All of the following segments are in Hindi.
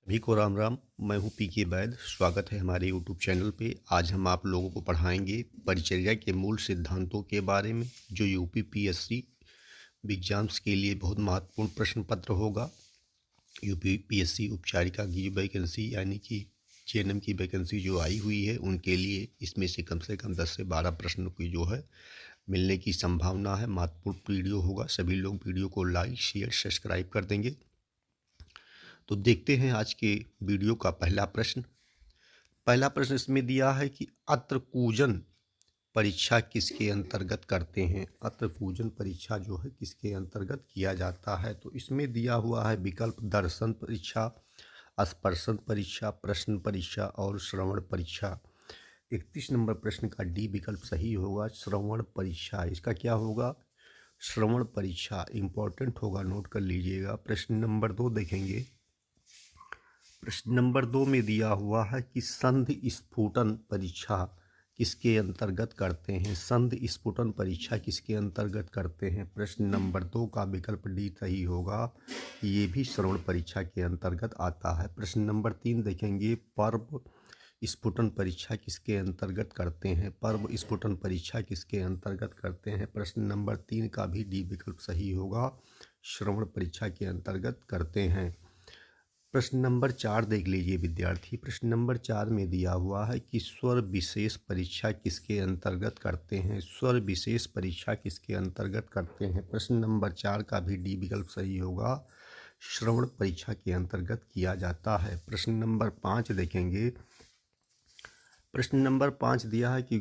सभी को राम राम। मैं हूं पी के वैद। स्वागत है हमारे यूट्यूब चैनल पे। आज हम आप लोगों को पढ़ाएंगे परिचर्या के मूल सिद्धांतों के बारे में, जो यूपी पीएससी एग्जाम्स के लिए बहुत महत्वपूर्ण प्रश्न पत्र होगा। यूपी पीएससी उपचारिका की जो वैकेंसी यानी कि जेएनएम की वैकेंसी जो आई हुई है, उनके लिए इसमें से कम 10 से 12 प्रश्न की जो है मिलने की संभावना है। महत्वपूर्ण वीडियो होगा। सभी लोग वीडियो को लाइक शेयर सब्सक्राइब कर देंगे। तो देखते हैं आज के वीडियो का पहला प्रश्न। पहला प्रश्न इसमें दिया है कि अत्रकूजन परीक्षा किसके अंतर्गत करते हैं। अत्रकूजन परीक्षा जो है किसके अंतर्गत किया जाता है। तो इसमें दिया हुआ है विकल्प दर्शन परीक्षा, स्पर्शन परीक्षा, प्रश्न परीक्षा और श्रवण परीक्षा। 31 नंबर प्रश्न का डी विकल्प सही होगा, श्रवण परीक्षा। इसका क्या होगा? श्रवण परीक्षा इंपॉर्टेंट होगा, नोट कर लीजिएगा। प्रश्न नंबर 2 देखेंगे। प्रश्न नंबर 2 में दिया हुआ है कि संधि स्फुटन परीक्षा किसके अंतर्गत करते हैं। संधि स्फुटन परीक्षा किसके अंतर्गत करते हैं। प्रश्न नंबर 2 का विकल्प डी सही होगा, ये भी श्रवण परीक्षा के अंतर्गत आता है। प्रश्न नंबर 3 देखेंगे। पर्व स्फुटन परीक्षा किसके अंतर्गत करते हैं। पर्व स्फुटन परीक्षा किसके अंतर्गत करते हैं। प्रश्न नंबर 3 का भी डी विकल्प सही होगा, श्रवण परीक्षा के अंतर्गत करते हैं। प्रश्न नंबर 4 देख लीजिए विद्यार्थी। प्रश्न नंबर 4 में दिया हुआ है कि स्वर विशेष परीक्षा किसके अंतर्गत करते हैं। स्वर विशेष परीक्षा किसके अंतर्गत करते हैं। प्रश्न नंबर 4 का भी डी विकल्प सही होगा, श्रवण परीक्षा के अंतर्गत किया जाता है। प्रश्न नंबर 5 देखेंगे। प्रश्न नंबर 5 दिया है कि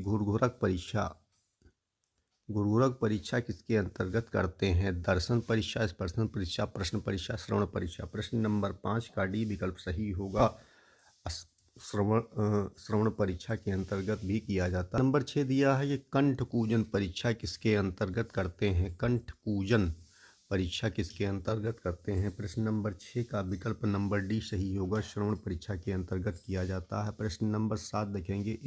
घुरघुरक परीक्षा किसके अंतर्गत करते हैं। दर्शन परीक्षा, स्पर्शन परीक्षा, प्रश्न परीक्षा, श्रवण परीक्षा। प्रश्न नंबर 5 का डी विकल्प सही होगा, श्रवण परीक्षा के अंतर्गत भी किया जाता है। नंबर 6 दिया है ये कंठकूजन परीक्षा किसके अंतर्गत करते हैं। कंठकूजन परीक्षा किसके अंतर्गत करते हैं। प्रश्न नंबर 6 का विकल्प नंबर डी सही होगा, श्रवण परीक्षा के अंतर्गत किया जाता है। प्रश्न नंबर 7 देखेंगे।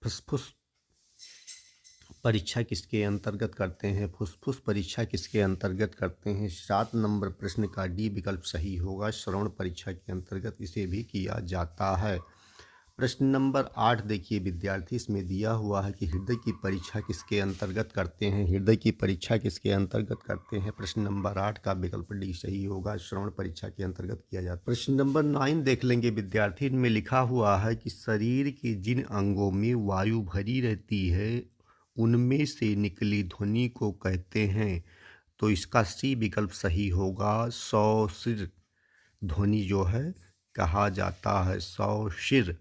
फुसफुस परीक्षा किसके अंतर्गत करते हैं। फुसफुस परीक्षा किसके अंतर्गत करते हैं। 7 नंबर प्रश्न का डी विकल्प सही होगा, श्रवण परीक्षा के अंतर्गत इसे भी किया जाता है। प्रश्न नंबर 8 देखिए विद्यार्थी। इसमें दिया हुआ है कि हृदय की परीक्षा किसके अंतर्गत करते हैं। हृदय की परीक्षा किसके अंतर्गत करते हैं। प्रश्न नंबर 8 का विकल्प डी सही होगा, श्रवण परीक्षा के अंतर्गत किया जाता है। प्रश्न नंबर 9 देख लेंगे विद्यार्थी। इनमें लिखा हुआ है कि शरीर के जिन अंगों में वायु भरी रहती है उनमें से निकली ध्वनि को कहते हैं। तो इसका सी विकल्प सही होगा, सौशिर ध्वनि जो है कहा जाता है। सौशिर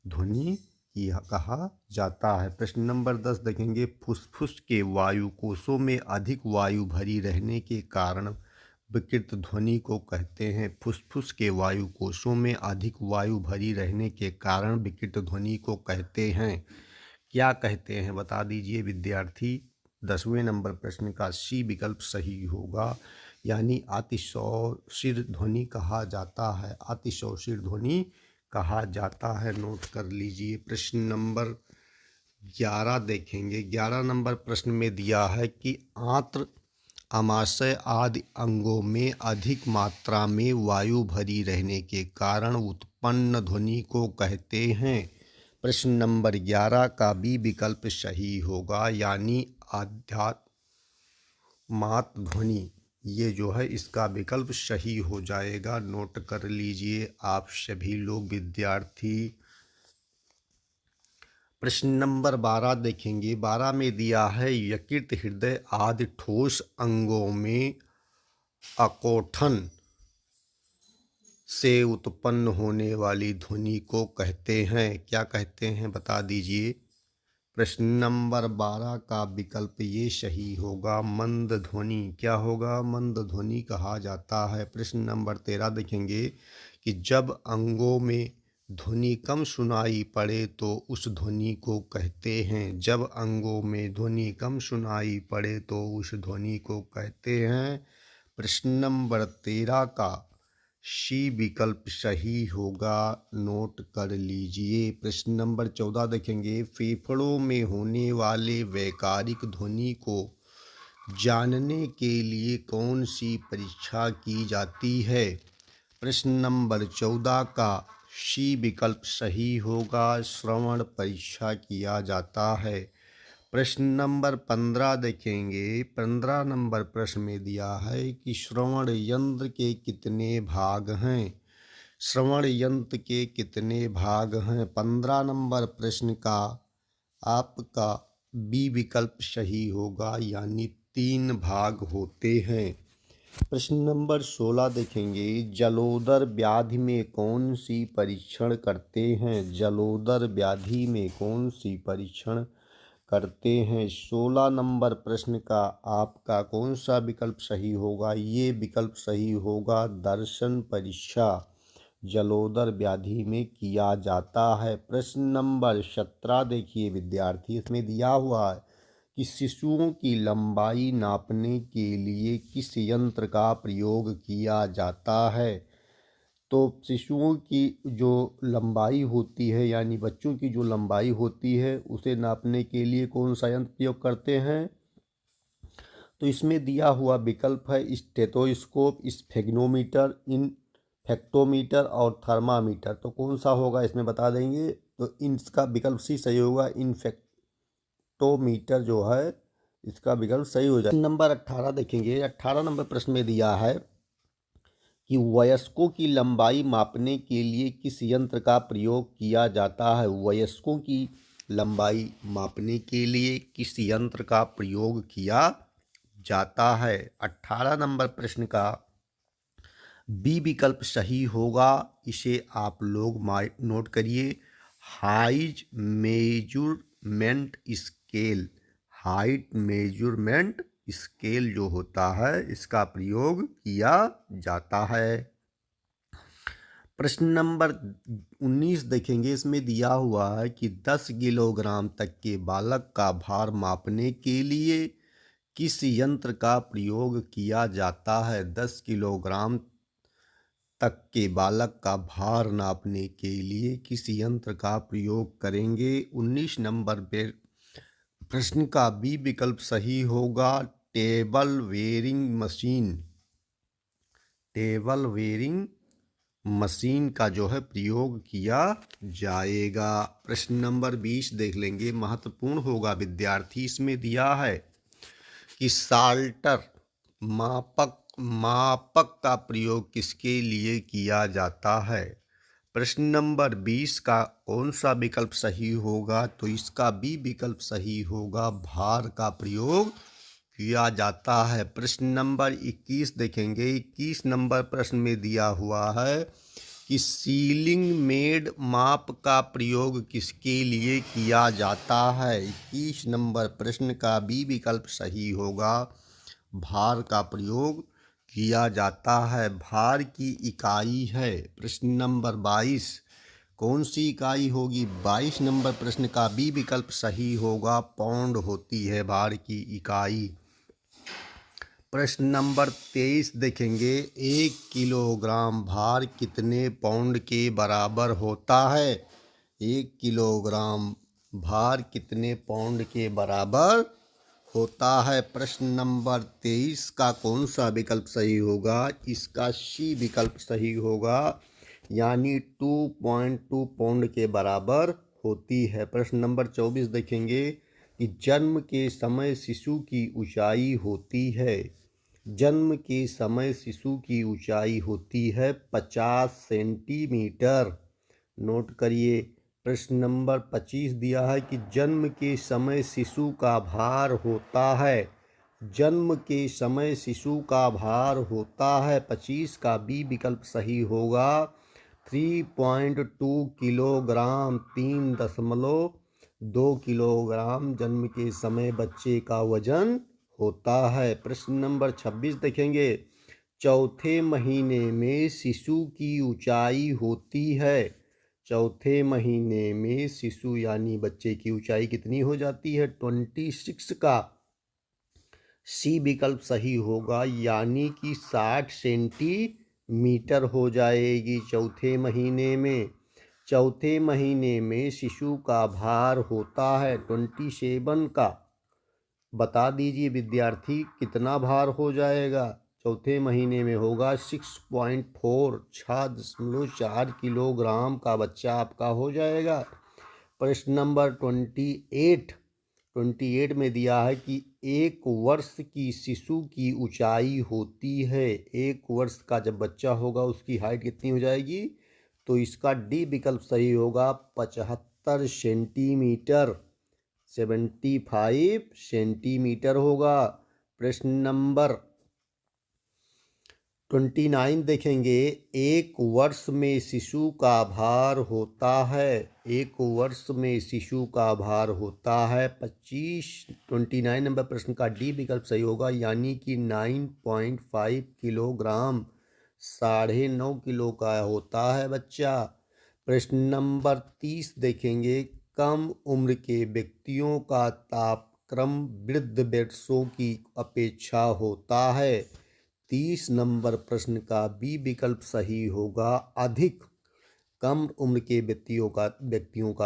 ध्वनि कहा जाता है। प्रश्न नंबर 10 देखेंगे। फुसफुस के वायु कोशों में अधिक वायु भरी रहने के कारण विकृत ध्वनि को कहते हैं। फुसफुस के वायु कोशों में अधिक वायु भरी रहने के कारण विकृत ध्वनि को कहते हैं। क्या कहते हैं बता दीजिए विद्यार्थी। 10वें नंबर प्रश्न का सी विकल्प सही होगा, यानी अतिशौशिर ध्वनि कहा जाता है। अतिशौशिर ध्वनि कहा जाता है, नोट कर लीजिए। प्रश्न नंबर 11 देखेंगे। 11 नंबर प्रश्न में दिया है कि आंत्र, आमाशय आदि अंगों में अधिक मात्रा में वायु भरी रहने के कारण उत्पन्न ध्वनि को कहते हैं। प्रश्न नंबर 11 का बी विकल्प सही होगा, यानी आध्यात्मात ध्वनि। ये जो है इसका विकल्प सही हो जाएगा, नोट कर लीजिए आप सभी लोग विद्यार्थी। प्रश्न नंबर 12 देखेंगे। 12 में दिया है यकृत, हृदय आदि ठोस अंगों में अकोठन से उत्पन्न होने वाली ध्वनि को कहते हैं। क्या कहते हैं बता दीजिए। प्रश्न नंबर 12 का विकल्प ये सही होगा, मंद ध्वनि। क्या होगा? मंद ध्वनि कहा जाता है। प्रश्न नंबर 13 देखेंगे कि जब अंगों में ध्वनि कम सुनाई पड़े तो उस ध्वनि को कहते हैं। जब अंगों में ध्वनि कम सुनाई पड़े तो उस ध्वनि को कहते हैं। प्रश्न नंबर 13 का सी विकल्प सही होगा, नोट कर लीजिए। प्रश्न नंबर 14 देखेंगे। फेफड़ों में होने वाले वैकारिक ध्वनि को जानने के लिए कौन सी परीक्षा की जाती है। प्रश्न नंबर 14 का सी विकल्प सही होगा। श्रवण परीक्षा किया जाता है। प्रश्न नंबर 15 देखेंगे। 15 नंबर प्रश्न में दिया है कि श्रवण यंत्र के कितने भाग हैं। श्रवण यंत्र के कितने भाग हैं। 15 नंबर प्रश्न का आपका बी विकल्प सही होगा, यानी 3 भाग होते हैं। प्रश्न नंबर 16 देखेंगे। जलोदर व्याधि में कौन सी परीक्षण करते हैं। जलोदर व्याधि में कौन सी परीक्षण करते हैं। 16 नंबर प्रश्न का आपका कौन सा विकल्प सही होगा। ये विकल्प सही होगा, दर्शन परीक्षा जलोदर व्याधि में किया जाता है। प्रश्न नंबर 17 देखिए विद्यार्थी, इसमें दिया हुआ है कि शिशुओं की लंबाई नापने के लिए किस यंत्र का प्रयोग किया जाता है। तो शिशुओं की जो लंबाई होती है, यानी बच्चों की जो लंबाई होती है, उसे नापने के लिए कौन सा यंत्र प्रयोग करते हैं। तो इसमें दिया हुआ विकल्प है स्टेथोस्कोप, स्फेग्नोमीटर, इनफेक्टोमीटर और थर्मामीटर। तो कौन सा होगा इसमें बता देंगे। तो इसका विकल्प सी सही होगा, इनफेक्टोमीटर जो है इसका विकल्प सही हो जाए। नंबर 18 देखेंगे। 18 नंबर प्रश्न में दिया है कि वयस्कों की लंबाई मापने के लिए किस यंत्र का प्रयोग किया जाता है। वयस्कों की लंबाई मापने के लिए किस यंत्र का प्रयोग किया जाता है। 18 नंबर प्रश्न का बी विकल्प सही होगा। इसे आप लोग नोट करिए। Height measurement scale, height measurement scale जो होता है इसका प्रयोग किया जाता है। प्रश्न नंबर 19 देखेंगे। इसमें दिया हुआ है कि 10 किलोग्राम तक के बालक का भार मापने के लिए किस यंत्र का प्रयोग किया जाता है। 10 किलोग्राम तक के बालक का भार नापने के लिए किस यंत्र का प्रयोग करेंगे। 19 नंबर पे प्रश्न का बी विकल्प सही होगा, table wearing machine. Table wearing machine का जो है प्रयोग किया जाएगा। प्रश्न नंबर 20 देख लेंगे, महत्वपूर्ण होगा विद्यार्थी। इसमें दिया है कि साल्टर मापक का प्रयोग किसके लिए किया जाता है। प्रश्न नंबर 20 का कौन सा विकल्प सही होगा। तो इसका बी विकल्प सही होगा, भार का प्रयोग किया जाता है। प्रश्न नंबर 21 देखेंगे। 21 नंबर प्रश्न में दिया हुआ है कि सीलिंग मेड माप का प्रयोग किसके लिए किया जाता है। 21 नंबर प्रश्न का बी विकल्प सही होगा, भार का प्रयोग किया जाता है। भार की इकाई है। प्रश्न नंबर 22 कौन सी इकाई होगी। 22 नंबर प्रश्न का बी विकल्प सही होगा, पाउंड होती है भार की इकाई। प्रश्न नंबर 23 देखेंगे। 1 किलोग्राम भार कितने पाउंड के बराबर होता है। 1 किलोग्राम भार कितने पाउंड के बराबर होता है। प्रश्न नंबर 23 का कौन सा विकल्प सही होगा। इसका सी विकल्प सही होगा, यानी 2.2 पाउंड के बराबर होती है। प्रश्न नंबर 24 देखेंगे कि जन्म के समय शिशु की ऊंचाई होती है। जन्म के समय शिशु की ऊंचाई होती है 50 सेंटीमीटर। नोट करिए। प्रश्न नंबर 25 दिया है कि जन्म के समय शिशु का भार होता है। जन्म के समय शिशु का भार होता है 25 का बी विकल्प सही होगा, 3.2 किलोग्राम, 3.2 किलोग्राम जन्म के समय बच्चे का वजन होता है। प्रश्न नंबर 26 देखेंगे। चौथे महीने में शिशु की ऊंचाई होती है। चौथे महीने में शिशु यानी बच्चे की ऊंचाई कितनी हो जाती है। 26 का सी विकल्प सही होगा, यानी कि 60 सेंटीमीटर हो जाएगी चौथे महीने में। चौथे महीने में शिशु का भार होता है 27 का। बता दीजिए विद्यार्थी कितना भार हो जाएगा। चौथे महीने में होगा 6.4 6.4 किलोग्राम का बच्चा आपका हो जाएगा। प्रश्न नंबर 28 में दिया है कि 1 वर्ष की शिशु की ऊंचाई होती है। 1 वर्ष का जब बच्चा होगा उसकी हाइट कितनी हो जाएगी? तो इसका डी विकल्प सही होगा 75 सेंटीमीटर, 75 सेंटीमीटर होगा। प्रश्न नंबर 29 देखेंगे। 1 वर्ष में शिशु का भार होता है, 1 वर्ष में शिशु का भार होता है 29 नंबर प्रश्न का डी विकल्प सही होगा, यानी कि 9.5 किलोग्राम, 9.5 किलो का होता है बच्चा। प्रश्न नंबर 30 देखेंगे। कम उम्र के व्यक्तियों का तापक्रम वृद्ध व्यक्तियों की अपेक्षा होता है। 30 नंबर प्रश्न का बी विकल्प सही होगा, अधिक। कम उम्र के व्यक्तियों का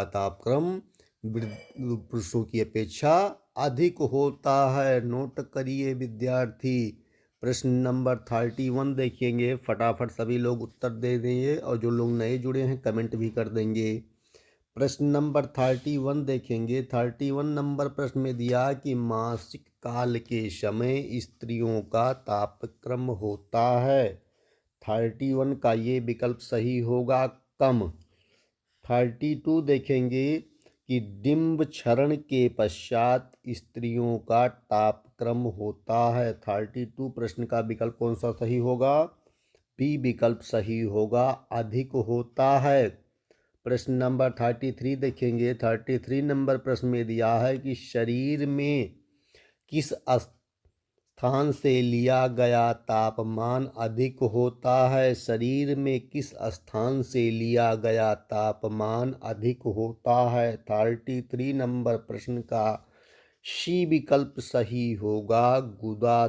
तापक्रम वृद्ध पुरुषों की अपेक्षा अधिक होता है। नोट करिए विद्यार्थी। प्रश्न नंबर 31 देखेंगे। फटाफट सभी लोग उत्तर दे देंगे और जो लोग नए जुड़े हैं कमेंट भी कर देंगे। प्रश्न नंबर 31 देखेंगे। 31 नंबर प्रश्न में दिया कि मासिक काल के समय स्त्रियों का तापक्रम होता है। 31 का ये विकल्प सही होगा, कम। 32 देखेंगे कि डिंब क्षरण के पश्चात स्त्रियों का तापक्रम होता है। 32 प्रश्न का विकल्प कौन सा सही होगा? बी विकल्प सही होगा, अधिक होता है। प्रश्न नंबर 33 देखेंगे। 33 नंबर प्रश्न में दिया है कि शरीर में किस स्थान से लिया गया तापमान अधिक होता है? शरीर में किस स्थान से लिया गया तापमान अधिक होता है? 33 नंबर प्रश्न का सी विकल्प सही होगा, गुदा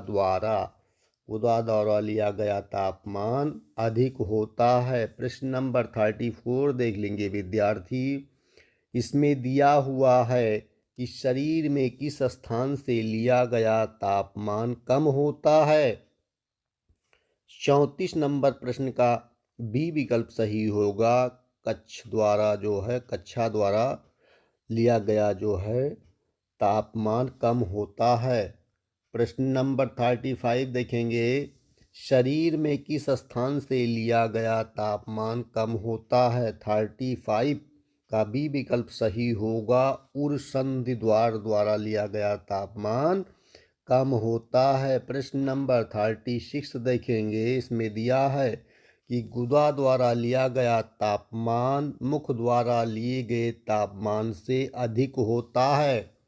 द्वारा लिया गया तापमान अधिक होता है। प्रश्न नंबर 34 देख लेंगे विद्यार्थी। इसमें दिया हुआ है कि शरीर में किस स्थान से लिया गया तापमान कम होता है। 34 नंबर प्रश्न का बी विकल्प सही होगा, कक्षा द्वारा लिया गया जो है तापमान कम होता है। प्रश्न नंबर 35 देखेंगे। शरीर में किस स्थान से लिया गया तापमान कम होता है? 35 का बी विकल्प सही होगा, उरसंधि द्वारा लिया गया तापमान कम होता है। प्रश्न नंबर 36 देखेंगे। इसमें दिया है कि गुदा द्वारा लिया गया तापमान मुख द्वारा लिए गए तापमान से अधिक होता है।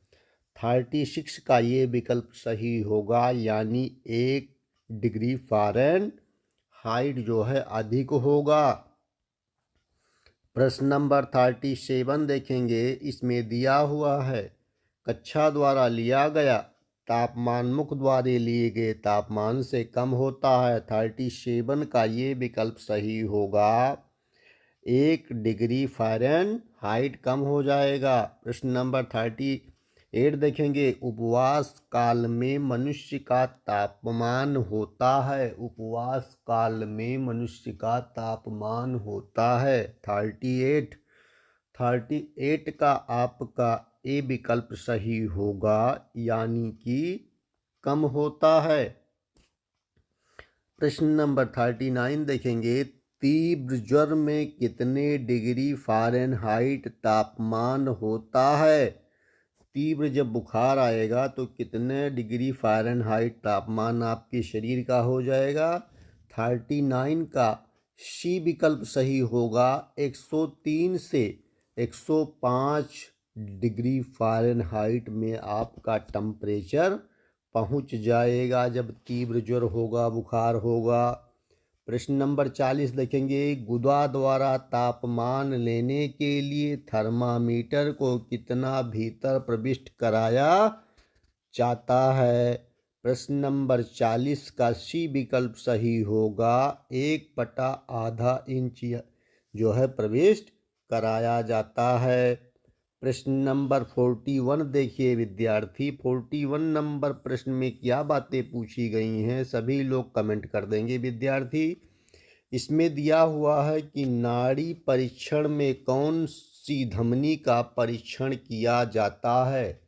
36 का ये विकल्प सही होगा, यानी 1 डिग्री फ़ारेनहाइट जो है अधिक होगा। प्रश्न नंबर 37 देखेंगे। इसमें दिया हुआ है कक्षा द्वारा लिया गया तापमान मुख द्वारा लिए गए तापमान से कम होता है। 37 का ये विकल्प सही होगा, 1 डिग्री फ़ारेनहाइट कम हो जाएगा। प्रश्न नंबर 38 देखेंगे। उपवास काल में मनुष्य का तापमान होता है। उपवास काल में मनुष्य का तापमान होता है 38 का आपका ए विकल्प सही होगा, यानी कि कम होता है। प्रश्न नंबर 39 देखेंगे। तीव्र ज्वर में कितने डिग्री फ़ारेनहाइट तापमान होता है? तीव्र जब बुखार आएगा तो कितने डिग्री फ़ारेनहाइट तापमान आपके शरीर का हो जाएगा? 39 का सी विकल्प सही होगा, 103 से 105 डिग्री फ़ारेनहाइट में आपका टेम्परेचर पहुंच जाएगा जब तीव्र ज्वर होगा, बुखार होगा। प्रश्न नंबर 40 देखेंगे। गुदा द्वारा तापमान लेने के लिए थर्मामीटर को कितना भीतर प्रविष्ट कराया जाता है? प्रश्न नंबर 40 का सी विकल्प सही होगा, 1/2 इंच जो है प्रविष्ट कराया जाता है। प्रश्न नंबर 41 देखिए विद्यार्थी, 41 नंबर प्रश्न में क्या बातें पूछी गई हैं, सभी लोग कमेंट कर देंगे विद्यार्थी। इसमें दिया हुआ है कि नाड़ी परीक्षण में कौन सी धमनी का परीक्षण किया जाता है।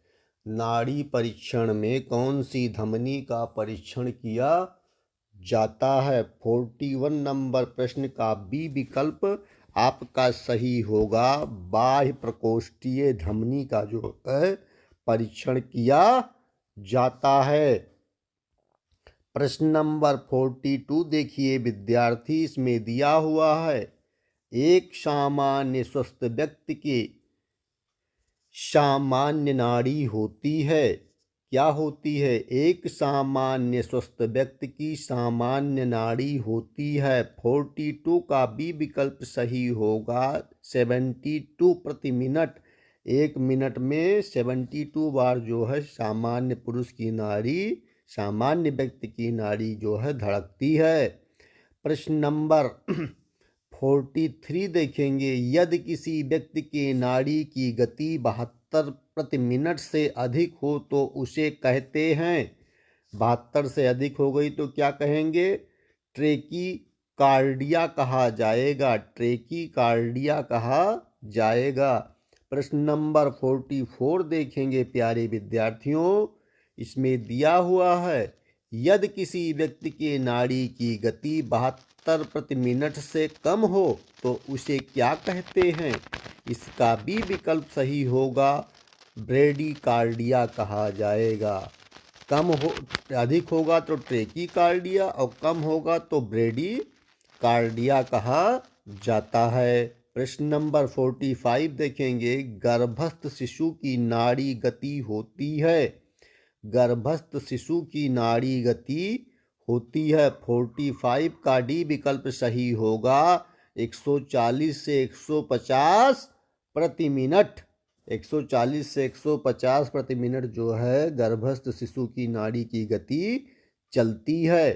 नाड़ी परीक्षण में कौन सी धमनी का परीक्षण किया जाता है। 41 नंबर प्रश्न का बी विकल्प आपका सही होगा। बाह्य प्रकोष्ठीय धमनी का जो है परीक्षण किया जाता है। प्रश्न नंबर 42 देखिए विद्यार्थी, इसमें दिया हुआ है एक सामान्य स्वस्थ व्यक्ति के सामान्य नाड़ी होती है। क्या होती है? एक सामान्य स्वस्थ व्यक्ति की सामान्य नाड़ी होती है। 42 का बी विकल्प सही होगा। 72 प्रति मिनट, एक मिनट में 72 बार जो है सामान्य पुरुष की नाड़ी, सामान्य व्यक्ति की नाड़ी जो है धड़कती है। प्रश्न नंबर 43 देखेंगे, यदि किसी व्यक्ति की नाड़ी की गति 72 प्रति मिनट से अधिक हो तो उसे कहते हैं। 72 से अधिक हो गई तो क्या कहेंगे? ट्रेकीकार्डिया कहा जाएगा। ट्रेकीकार्डिया कहा जाएगा। प्रश्न नंबर 44 देखेंगे प्यारे विद्यार्थियों, इसमें दिया हुआ है यदि किसी व्यक्ति की नाड़ी की गति 72 प्रति मिनट से कम हो तो उसे क्या कहते हैं। इसका बी विकल्प सही होगा। ब्रेडीकार्डिया कहा जाएगा। अधिक होगा तो ट्रेकीकार्डिया और कम होगा तो ब्रेडीकार्डिया कहा जाता है। प्रश्न नंबर 45 देखेंगे, गर्भस्थ शिशु की नाड़ी गति होती है। गर्भस्थ शिशु की नाड़ी गति होती है। 45 का डी विकल्प सही होगा। 140 से 150 प्रति मिनट, 140 से 150 प्रति मिनट जो है गर्भस्थ शिशु की नाड़ी की गति चलती है।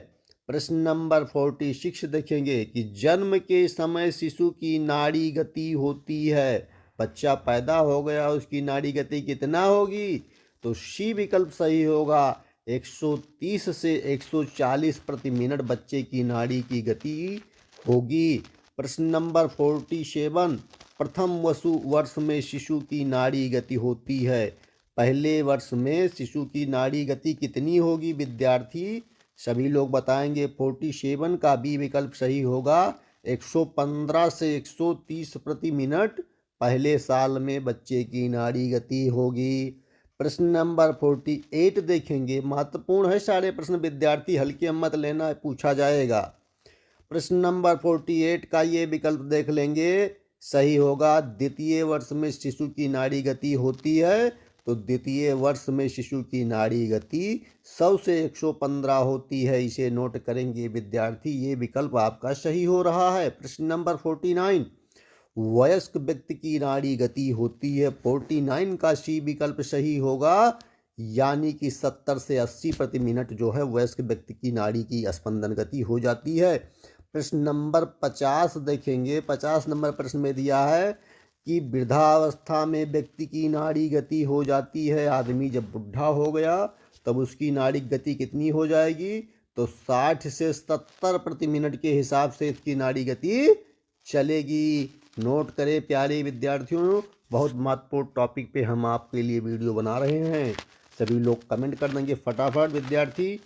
प्रश्न नंबर 46 देखेंगे कि जन्म के समय शिशु की नाड़ी गति होती है। बच्चा पैदा हो गया, उसकी नाड़ी गति कितना होगी? तो सी विकल्प सही होगा। 130 से 140 प्रति मिनट बच्चे की नाड़ी की गति होगी। प्रश्न नंबर 47, प्रथम वर्ष में शिशु की नाड़ी गति होती है। पहले वर्ष में शिशु की नाड़ी गति कितनी होगी विद्यार्थी? सभी लोग बताएंगे। 47 का बी विकल्प सही होगा। 115 से 130 प्रति मिनट पहले साल में बच्चे की नाड़ी गति होगी। प्रश्न नंबर 48 देखेंगे, महत्वपूर्ण है सारे प्रश्न विद्यार्थी, हल्के मत लेना, पूछा जाएगा। प्रश्न नंबर 48 का ये विकल्प देख लेंगे, सही होगा। द्वितीय वर्ष में शिशु की नाड़ी गति होती है तो द्वितीय वर्ष में शिशु की नाड़ी गति 100 से 115 होती है। इसे नोट करेंगे विद्यार्थी, ये विकल्प आपका सही हो रहा है। प्रश्न नंबर 49, वयस्क व्यक्ति की नाड़ी गति होती है। 49 का सी विकल्प सही होगा, यानी कि 70 से 80 प्रति मिनट जो है वयस्क व्यक्ति की नाड़ी की स्पंदन गति हो जाती है। प्रश्न नंबर 50 देखेंगे। 50 नंबर प्रश्न में दिया है कि वृद्धावस्था में व्यक्ति की नाड़ी गति हो जाती है। आदमी जब बुढ़ा हो गया तब उसकी नाड़ी गति कितनी हो जाएगी? तो 60 से 70 प्रति मिनट के हिसाब से इसकी नाड़ी गति चलेगी। नोट करें प्यारे विद्यार्थियों, बहुत महत्वपूर्ण टॉपिक पे हम आपके लिए वीडियो बना रहे हैं। सभी लोग कमेंट कर देंगे फटाफट विद्यार्थी।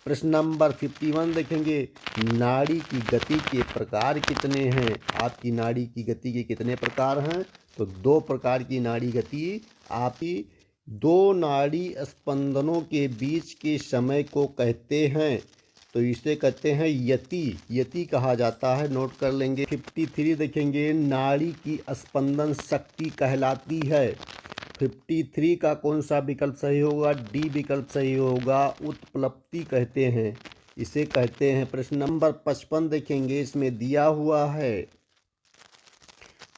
प्रश्न नंबर 51 देखेंगे, नाड़ी की गति के प्रकार कितने हैं? आपकी नाड़ी की गति के कितने प्रकार हैं? तो 2 प्रकार की नाड़ी गति। आपकी 2 नाड़ी स्पंदनों के बीच के समय को कहते हैं, तो इसे कहते हैं यति। यति कहा जाता है, नोट कर लेंगे। 53 देखेंगे, नाड़ी की स्पंदन शक्ति कहलाती है। 53 का कौन सा विकल्प सही होगा? डी विकल्प सही होगा, उत्प्लवति कहते हैं, इसे कहते हैं। प्रश्न नंबर 55 देखेंगे, इसमें दिया हुआ है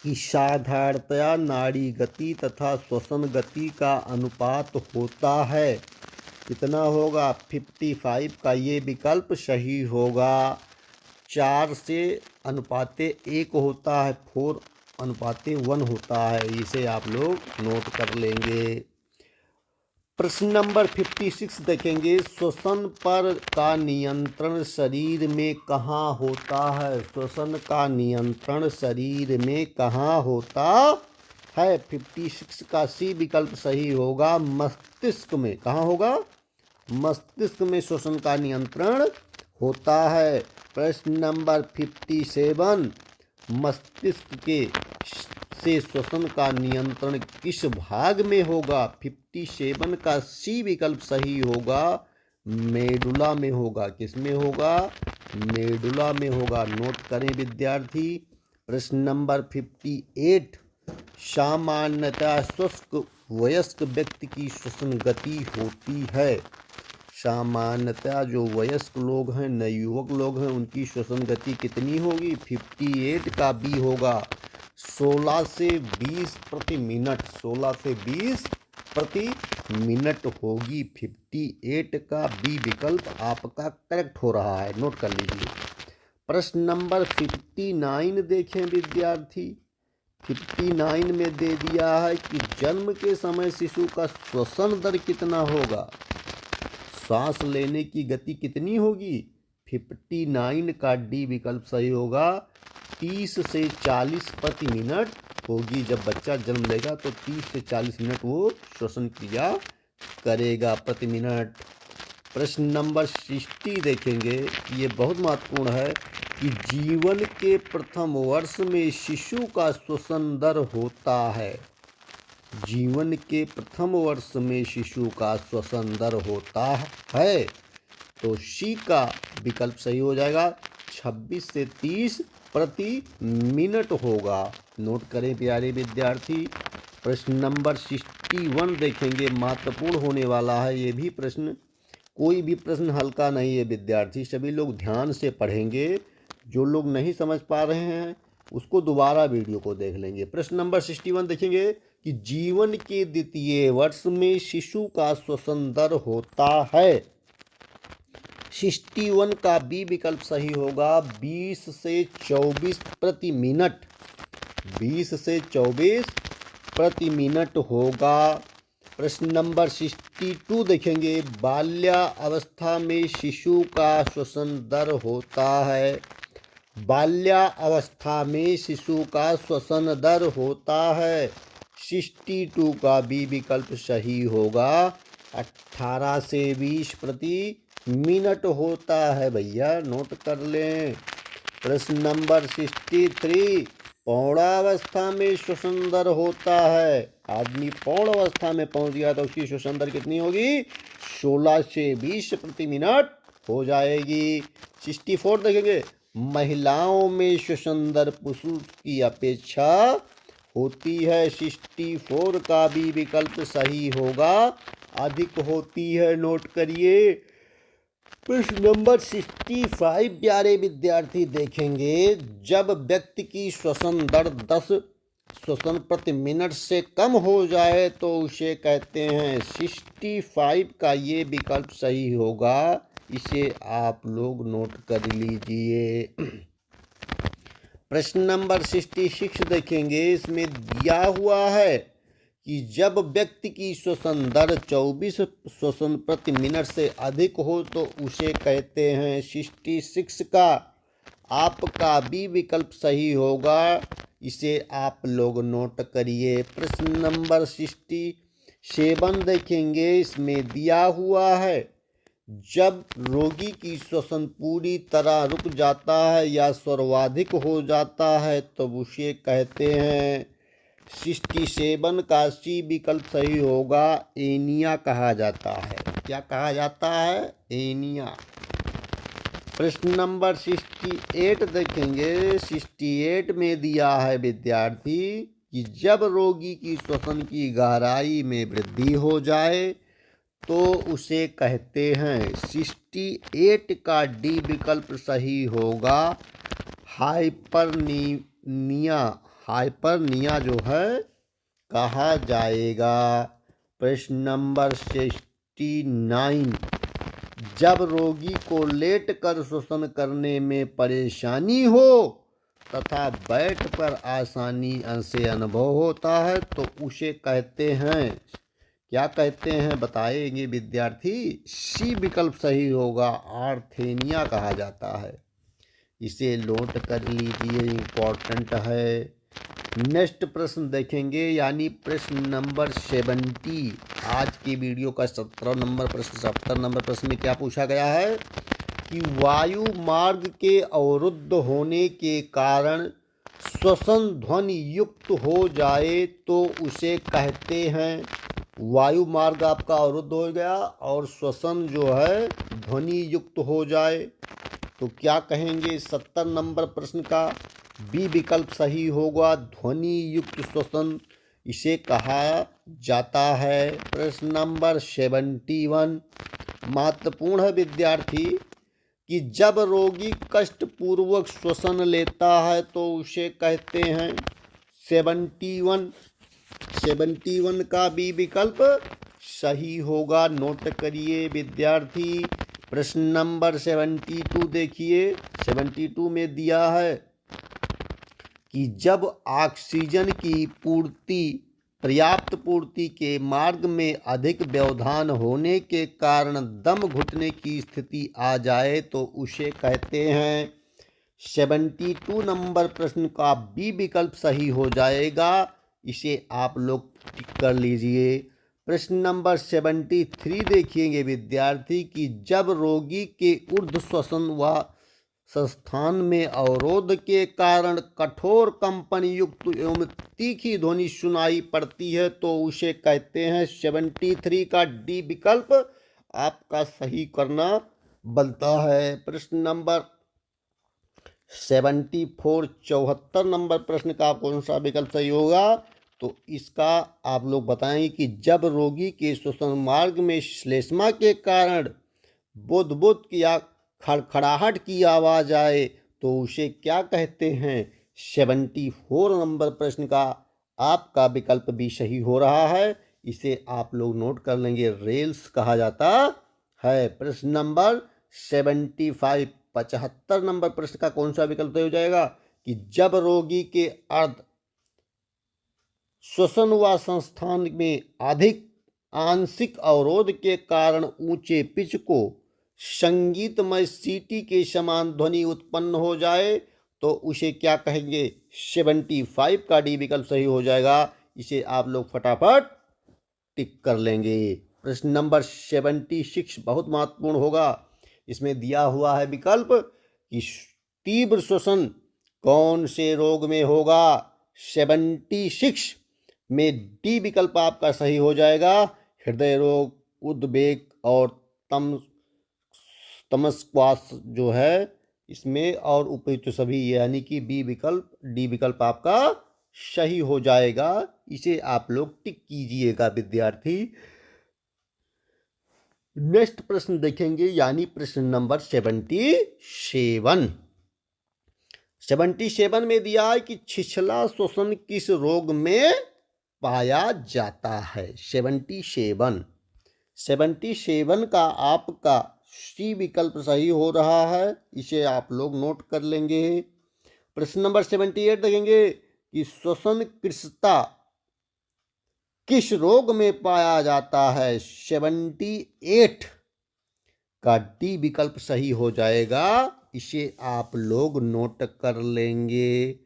कि साधारणतया नाड़ी गति तथा श्वसन गति का अनुपात होता है। कितना होगा? 55 का ये विकल्प सही होगा। 4 से अनुपाते 1 होता है, 4 अनुपाते 1 होता है। इसे आप लोग नोट कर लेंगे। प्रश्न नंबर 56 देखेंगे, श्वसन पर का नियंत्रण शरीर में कहाँ होता है? श्वसन का नियंत्रण शरीर में कहाँ होता है? 56 का सी विकल्प सही होगा, मस्तिष्क में। कहाँ होगा? मस्तिष्क में श्वसन का नियंत्रण होता है। प्रश्न नंबर 57, मस्तिष्क के से श्वसन का नियंत्रण किस भाग में होगा? 57 का सी विकल्प सही होगा, मेडुला में होगा। किस में होगा? मेडुला में होगा। नोट करें विद्यार्थी। प्रश्न नंबर 58, सामान्यतः शुष्क वयस्क व्यक्ति की श्वसन गति होती है। सामान्यतः जो वयस्क लोग हैं, नवयुवक लोग हैं, उनकी श्वसन गति कितनी होगी? 58 का बी होगा, 16 से 20 प्रति मिनट। 16 से 20 प्रति मिनट होगी। 58 का बी विकल्प आपका करेक्ट हो रहा है। नोट कर लीजिए। प्रश्न नंबर 59 देखें विद्यार्थी। 59 में दे दिया है कि जन्म के समय शिशु का श्वसन दर कितना होगा? सांस लेने की गति कितनी होगी? 59 का डी विकल्प सही होगा, 30 से 40 प्रति मिनट होगी। जब बच्चा जन्म लेगा तो 30 से 40 मिनट वो श्वसन क्रिया करेगा प्रति मिनट। प्रश्न नंबर 60 देखेंगे, ये बहुत महत्वपूर्ण है कि जीवन के प्रथम वर्ष में शिशु का श्वसन दर होता है। जीवन के प्रथम वर्ष में शिशु का श्वसन दर होता है, तो सी का विकल्प सही हो जाएगा, 26 से 30 प्रति मिनट होगा। नोट करें प्यारे विद्यार्थी। प्रश्न नंबर 61 देखेंगे, महत्वपूर्ण होने वाला है ये भी प्रश्न। कोई भी प्रश्न हल्का नहीं है विद्यार्थी, सभी लोग ध्यान से पढ़ेंगे। जो लोग नहीं समझ पा रहे हैं उसको दोबारा वीडियो को देख लेंगे। प्रश्न नंबर 61 देखेंगे कि जीवन के द्वितीय वर्ष में शिशु का श्वसन दर होता है। 61 का बी विकल्प सही होगा, 20 से 24 प्रति मिनट। 20 से 24 प्रति मिनट होगा। प्रश्न नंबर 62 देखेंगे, बाल्यावस्था में शिशु का श्वसन दर होता है। बाल्यावस्था में शिशु का श्वसन दर होता है। 62 का बी विकल्प सही होगा, 18 से 20 प्रति मिनट होता है भैया। नोट कर लें। प्रश्न नंबर 63, पौणावस्था में श्वसन दर होता है। आदमी पौण अवस्था में पहुंच गया तो उसकी श्वसन दर कितनी होगी? 16 से 20 प्रति मिनट हो जाएगी। 64 देखेंगे, महिलाओं में श्वसन दर पुरुष की अपेक्षा होती है। 64 का भी विकल्प सही होगा, अधिक होती है। नोट करिए। प्रश्न नंबर 65 प्यारे विद्यार्थी देखेंगे, जब व्यक्ति की श्वसन दर 10 श्वसन प्रति मिनट से कम हो जाए तो उसे कहते हैं। 65 का ये विकल्प सही होगा, इसे आप लोग नोट कर लीजिए। प्रश्न नंबर 66 देखेंगे, इसमें दिया हुआ है कि जब व्यक्ति की श्वसन दर 24 श्वसन प्रति मिनट से अधिक हो तो उसे कहते हैं। 66 का आपका बी विकल्प सही होगा, इसे आप लोग नोट करिए। प्रश्न नंबर 67 देखेंगे, इसमें दिया हुआ है जब रोगी की श्वसन पूरी तरह रुक जाता है या सर्वाधिक हो जाता है तो उसे कहते हैं। 67 का सी विकल्प सही होगा, एनिया कहा जाता है। क्या कहा जाता है? एनिया। प्रश्न नंबर 68 देखेंगे। 68 में दिया है विद्यार्थी कि जब रोगी की श्वसन की गहराई में वृद्धि हो जाए तो उसे कहते हैं। 68 का डी विकल्प सही होगा, हाइपरनिया। हाइपरनिया जो है कहा जाएगा। प्रश्न नंबर 69, जब रोगी को लेट कर श्वसन करने में परेशानी हो तथा बैठ पर आसानी से अनुभव होता है तो उसे कहते हैं, क्या कहते हैं बताएंगे विद्यार्थी? सी विकल्प सही होगा, आर्थेनिया कहा जाता है। इसे नोट कर लीजिए, इम्पोर्टेंट है। नेक्स्ट प्रश्न देखेंगे, यानी प्रश्न नंबर 70। आज की वीडियो का 17 नंबर प्रश्न, 70 नंबर प्रश्न में क्या पूछा गया है कि वायु मार्ग के अवरुद्ध होने के कारण श्वसन ध्वनि युक्त हो जाए तो उसे कहते हैं। वायु मार्ग आपका अवरुद्ध हो गया और श्वसन जो है ध्वनि युक्त हो जाए तो क्या कहेंगे? 70 नंबर प्रश्न का बी विकल्प सही होगा, ध्वनि युक्त श्वसन इसे कहा जाता है। प्रश्न नंबर 71 महत्वपूर्ण है विद्यार्थी कि जब रोगी कष्टपूर्वक श्वसन लेता है तो उसे कहते हैं। 71 का बी विकल्प सही होगा, नोट करिए विद्यार्थी। प्रश्न नंबर 72 देखिए, 72 में दिया है कि जब ऑक्सीजन की पर्याप्त पूर्ति के मार्ग में अधिक व्यवधान होने के कारण दम घुटने की स्थिति आ जाए तो उसे कहते हैं। 72 नंबर प्रश्न का बी विकल्प सही हो जाएगा, इसे आप लोग टिक कर लीजिए। प्रश्न नंबर 73 देखिएंगे विद्यार्थी कि जब रोगी के ऊर्ध्व श्वसन व संस्थान में अवरोध के कारण कठोर कंपन युक्त एवं तीखी ध्वनि सुनाई पड़ती है तो उसे कहते हैं। 73 का डी विकल्प आपका सही करना बनता है। प्रश्न नंबर 74 74 नंबर प्रश्न का कौन सा विकल्प सही होगा? तो इसका आप लोग बताएं कि जब रोगी के श्वसन मार्ग में श्लेष्मा के कारण बुदबुद या खड़खड़ाहट की आवाज़ आए तो उसे क्या कहते हैं? 74 नंबर प्रश्न का आपका विकल्प भी सही हो रहा है, इसे आप लोग नोट कर लेंगे, रेल्स कहा जाता है। प्रश्न नंबर 75 75 नंबर प्रश्न का कौन सा विकल्प सही हो जाएगा कि जब रोगी के अर्ध श्वसन व संस्थान में अधिक आंशिक अवरोध के कारण ऊंचे पिच को संगीतमय सीटी के समान ध्वनि उत्पन्न हो जाए तो उसे क्या कहेंगे? 75 का डी विकल्प सही हो जाएगा, इसे आप लोग फटाफट टिक कर लेंगे। प्रश्न नंबर 76 बहुत महत्वपूर्ण होगा, इसमें दिया हुआ है विकल्प कि तीव्र श्वसन कौन से रोग में होगा? 76 में डी विकल्प आपका सही हो जाएगा, हृदय रोग, उद्वेग और तमस्क्वास जो है इसमें, और उपयुक्त सभी, यानी कि बी विकल्प डी विकल्प आपका सही हो जाएगा, इसे आप लोग टिक कीजिएगा विद्यार्थी। नेक्स्ट प्रश्न देखेंगे, यानी प्रश्न नंबर 77 में दिया है कि छिछला श्वसन किस रोग में पाया जाता है? 77 का आपका सी विकल्प सही हो रहा है, इसे आप लोग नोट कर लेंगे। प्रश्न नंबर 78 देखेंगे कि श्वसन कृशता किस रोग में पाया जाता है? 78 का डी विकल्प सही हो जाएगा, इसे आप लोग नोट कर लेंगे,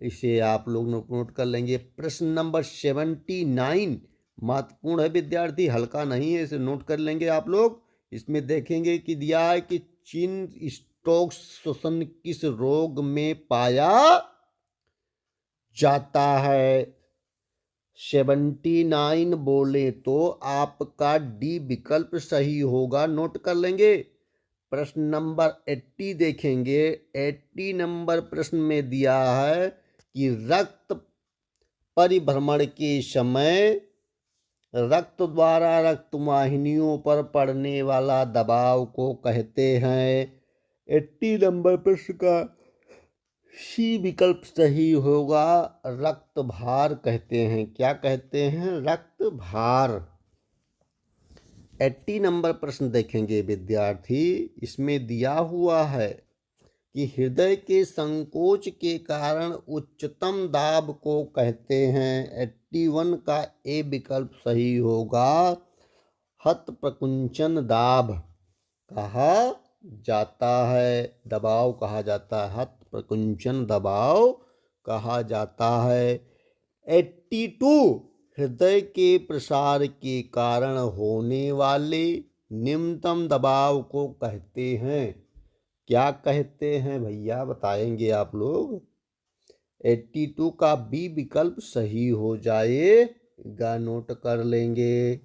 इसे आप लोग नोट कर लेंगे। प्रश्न नंबर 79 महत्वपूर्ण है विद्यार्थी, हल्का नहीं है, इसे नोट कर लेंगे आप लोग। इसमें देखेंगे कि दिया है कि चिन स्टोक्स श्वसन किस रोग में पाया जाता है? 79 बोले तो आपका डी विकल्प सही होगा, नोट कर लेंगे। प्रश्न नंबर 80 देखेंगे, 80 नंबर प्रश्न में दिया है कि रक्त परिभ्रमण के समय रक्त द्वारा रक्त वाहिनियों पर पड़ने वाला दबाव को कहते हैं। 80 नंबर प्रश्न का सी विकल्प सही होगा, रक्त भार कहते हैं। क्या कहते हैं? रक्त भार। 80 नंबर प्रश्न देखेंगे विद्यार्थी, इसमें दिया हुआ है कि हृदय के संकोच के कारण उच्चतम दाब को कहते हैं। 81 का ए विकल्प सही होगा। हत प्रकुंचन दाब कहा जाता है, दबाव कहा जाता है, हत प्रकुंचन दबाव कहा जाता है। 82 हृदय के प्रसार के कारण होने वाले निम्नतम दबाव को कहते हैं। क्या कहते हैं भैया, बताएंगे आप लोग। 82 का बी विकल्प सही हो जाएगा, नोट कर लेंगे।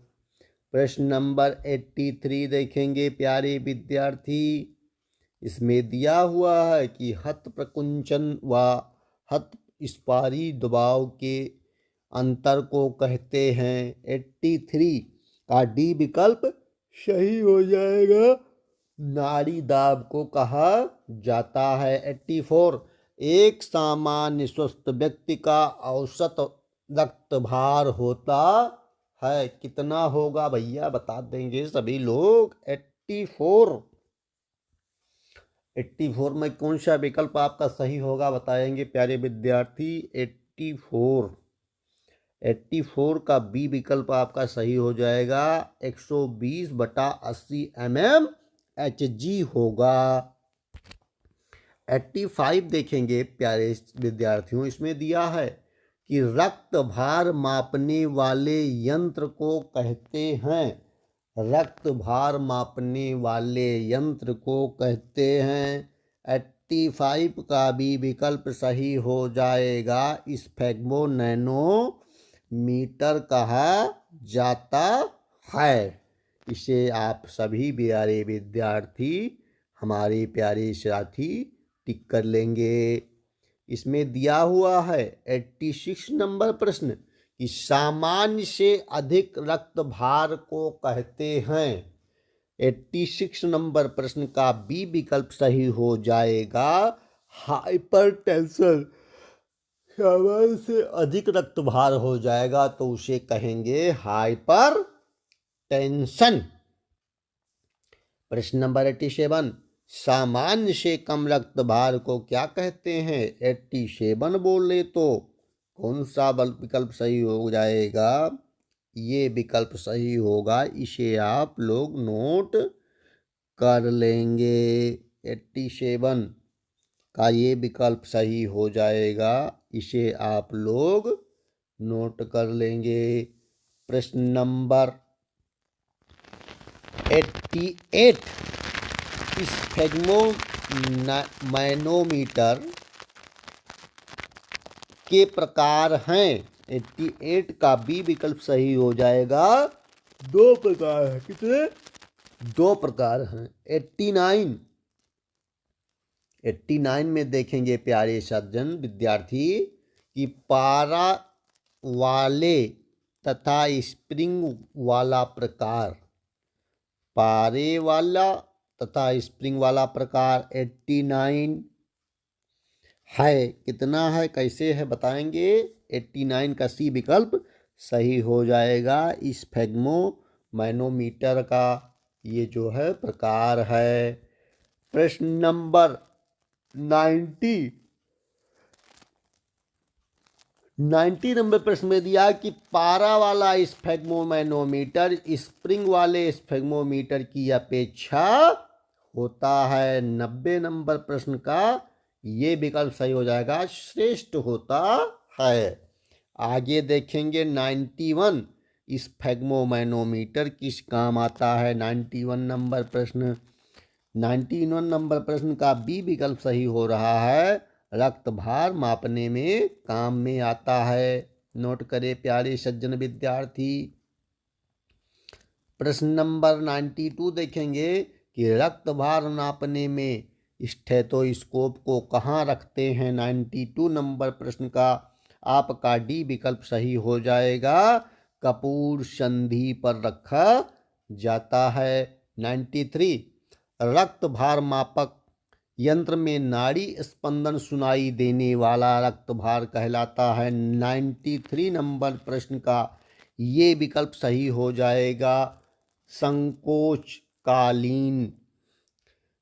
प्रश्न नंबर 83 देखेंगे प्यारे विद्यार्थी। इसमें दिया हुआ है कि हत प्रकुंचन व हत स्पारी दबाव के अंतर को कहते हैं। 83 का डी विकल्प सही हो जाएगा, नाड़ी दाब को कहा जाता है। 84 एक सामान्य स्वस्थ व्यक्ति का औसत रक्त भार होता है, कितना होगा भैया, बता देंगे सभी लोग। 84 में कौन सा विकल्प आपका सही होगा, बताएंगे प्यारे विद्यार्थी। 84 का बी विकल्प आपका सही हो जाएगा। 120/80 mm Hg होगा। 85 देखेंगे प्यारे विद्यार्थियों। इसमें दिया है कि रक्त भार मापने वाले यंत्र को कहते हैं। रक्त भार मापने वाले यंत्र को कहते हैं। 85 का भी विकल्प सही हो जाएगा। स्फेग्मो नैनोमीटर कहा जाता है। इसे आप सभी प्यारे विद्यार्थी, हमारे प्यारे साथी टिक कर लेंगे। इसमें दिया हुआ है 86 नंबर प्रश्न कि सामान्य से अधिक रक्त भार को कहते हैं। 86 नंबर प्रश्न का बी विकल्प सही हो जाएगा, हाइपरटेंशन। सामान्य से अधिक रक्त भार हो जाएगा तो उसे कहेंगे हाइपर टेंशन। प्रश्न नंबर 87 सामान्य से कम रक्त भार को क्या कहते हैं। 87 बोले तो कौन सा विकल्प सही हो जाएगा, ये विकल्प सही होगा, इसे आप लोग नोट कर लेंगे। 87 का ये विकल्प सही हो जाएगा, इसे आप लोग नोट कर लेंगे। प्रश्न नंबर 88 स्फेग्मो मैनोमीटर के प्रकार हैं। 88 का बी विकल्प सही हो जाएगा। 2 प्रकार है, कितने, 2 प्रकार हैं। 89 में देखेंगे प्यारे सज्जन विद्यार्थी कि पारा वाले तथा स्प्रिंग वाला प्रकार, पारे वाला तथा स्प्रिंग वाला प्रकार 89 है, कितना है, कैसे है, बताएंगे। 89 का सी विकल्प सही हो जाएगा। स्फेग्मो मैनोमीटर का ये जो है प्रकार है। प्रश्न नंबर 90 नंबर प्रश्न में दिया कि पारा वाला स्फेग्मो मैनोमीटर स्प्रिंग वाले स्फेग्मोमीटर की अपेक्षा होता है। 90 नंबर प्रश्न का ये विकल्प सही हो जाएगा, श्रेष्ठ होता है। आगे देखेंगे 91 स्फेग्मो मैनोमीटर किस काम आता है। 91 नंबर प्रश्न, 91 नंबर प्रश्न का बी विकल्प सही हो रहा है, रक्त भार मापने में काम में आता है। नोट करें प्यारे सज्जन विद्यार्थी। प्रश्न नंबर 92 देखेंगे कि रक्त भार नापने में स्टेथोस्कोप को कहाँ रखते हैं। 92 नंबर प्रश्न का आपका डी विकल्प सही हो जाएगा, कपूर संधि पर रखा जाता है। 93 रक्त भार मापक यंत्र में नाड़ी स्पंदन सुनाई देने वाला रक्त भार कहलाता है। 93 नंबर प्रश्न का ये विकल्प सही हो जाएगा, संकोचकालीन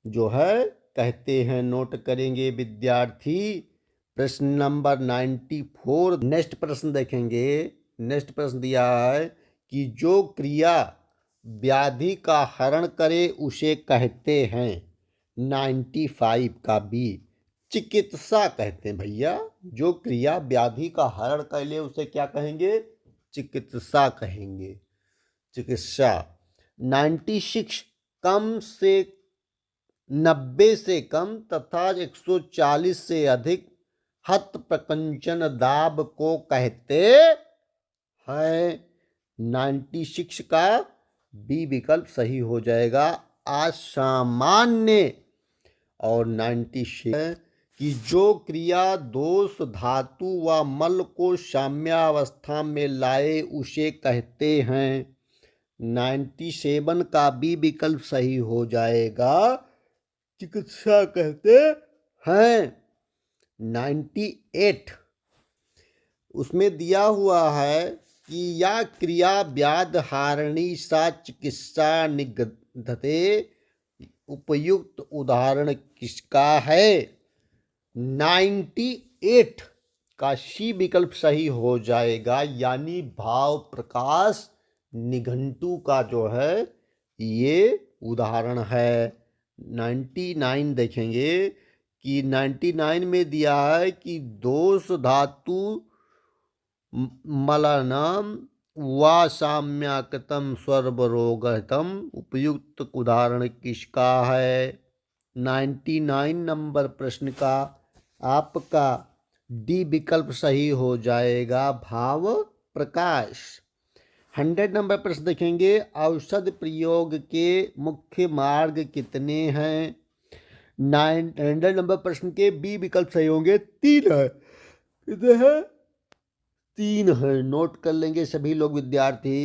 जो है कहते हैं। नोट करेंगे विद्यार्थी। प्रश्न नंबर 94। नेक्स्ट प्रश्न देखेंगे। नेक्स्ट प्रश्न दिया है कि जो क्रिया व्याधि का हरण करे उसे कहते हैं। 95 का बी चिकित्सा कहते हैं भैया। जो क्रिया व्याधि का हरण कर ले उसे क्या कहेंगे? चिकित्सा कहेंगे। चिकित्सा। 96 कम से 90 से कम तथा 140 से अधिक हत प्रकंचन दाब को कहते हैं। 96 का बी विकल्प सही हो जाएगा, असामान्य। और 96 कि जो क्रिया दोष धातु व मल को साम्यावस्था में लाए उसे कहते हैं। 97 का बी विकल्प सही हो जाएगा, चिकित्सा कहते हैं। 98 उसमें दिया हुआ है कि या क्रिया व्याध हारणी सा चिकित्सा निगधते, उपयुक्त उदाहरण किसका है? 98 का सी विकल्प सही हो जाएगा, यानी भाव प्रकाश निघंटु का जो है ये उदाहरण है। 99 देखेंगे कि 99 में दिया है कि दोष धातु मलनम व साम्याकृतम स्वर्वरोगहितम, उपयुक्त उदाहरण किसका है? 99 नंबर प्रश्न का आपका डी विकल्प सही हो जाएगा, भाव प्रकाश। 100 नंबर प्रश्न देखेंगे। औषध प्रयोग के मुख्य मार्ग कितने हैं? 100 नंबर प्रश्न के बी विकल्प सही होंगे, 3 है। कितने हैं? 3 है। नोट कर लेंगे सभी लोग विद्यार्थी।